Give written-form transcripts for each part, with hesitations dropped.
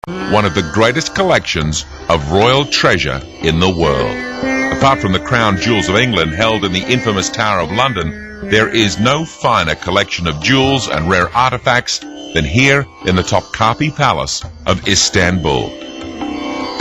one of the greatest collections of royal treasure in the world. Apart from the crown jewels of England held in the infamous Tower of London, there is no finer collection of jewels and rare artifacts than here in the Topkapi Palace of Istanbul.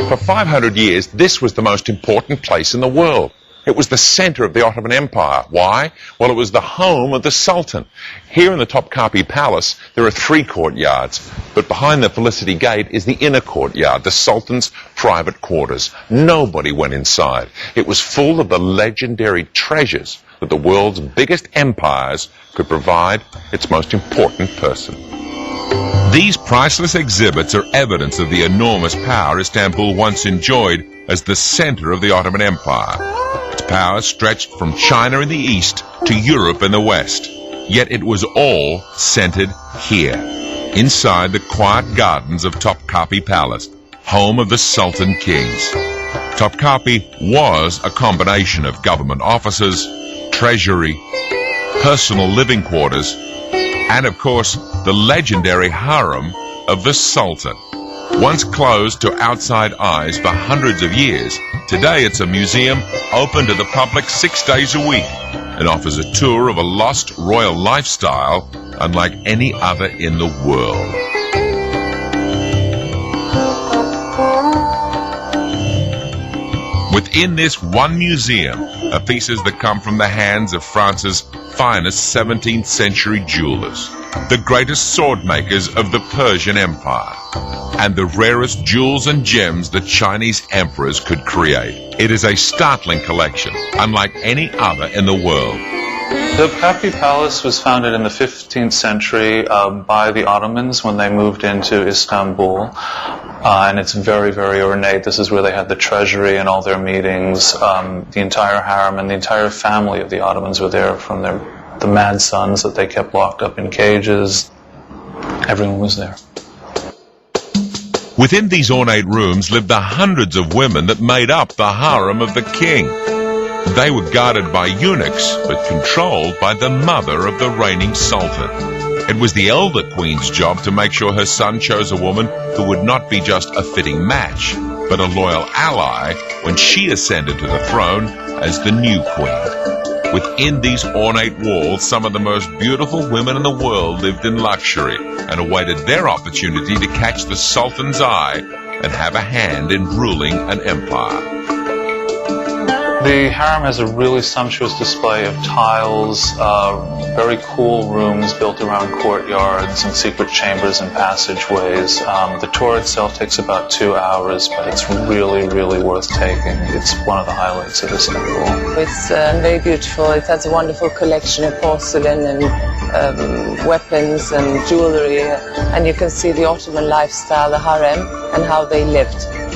For 500 years, this was the most important place in the world. It was the center of the Ottoman Empire. Why? Well, it was the home of the Sultan. Here in the Topkapi Palace, there are 3 courtyards, but behind the Felicity Gate is the inner courtyard, the Sultan's private quarters. Nobody went inside. It was full of the legendary treasures that the world's biggest empires could provide its most important person. These priceless exhibits are evidence of the enormous power Istanbul once enjoyed as the center of the Ottoman Empire. Its power stretched from China in the east to Europe in the west. Yet it was all centered here, inside the quiet gardens of Topkapi Palace, home of the Sultan Kings. Topkapi was a combination of government offices, treasury, personal living quarters, and of course the legendary harem of the Sultan. Once closed to outside eyes for hundreds of years, today it's a museum open to the public 6 days a week and offers a tour of a lost royal lifestyle unlike any other in the world. Within this one museum are pieces that come from the hands of France's finest 17th century jewelers, the greatest sword makers of the Persian Empire, and the rarest jewels and gems the Chinese emperors could create. It is a startling collection, unlike any other in the world. The Topkapi Palace was founded in the 15th century by the Ottomans when they moved into Istanbul. And it's very, very ornate. This is where they had the treasury and all their meetings. The entire harem and the entire family of the Ottomans were there, from the mad sons that they kept locked up in cages. Everyone was there. Within these ornate rooms lived the hundreds of women that made up the harem of the king. They were guarded by eunuchs, but controlled by the mother of the reigning sultan. It was the elder queen's job to make sure her son chose a woman who would not be just a fitting match, but a loyal ally when she ascended to the throne as the new queen. Within these ornate walls, some of the most beautiful women in the world lived in luxury and awaited their opportunity to catch the sultan's eye and have a hand in ruling an empire. The harem has a really sumptuous display of tiles, very cool rooms built around courtyards and secret chambers and passageways. The tour itself takes about 2 hours, but it's really, really worth taking. It's one of the highlights of Istanbul. It's very beautiful. It has a wonderful collection of porcelain and weapons and jewelry, and you can see the Ottoman lifestyle, the harem, and how they lived.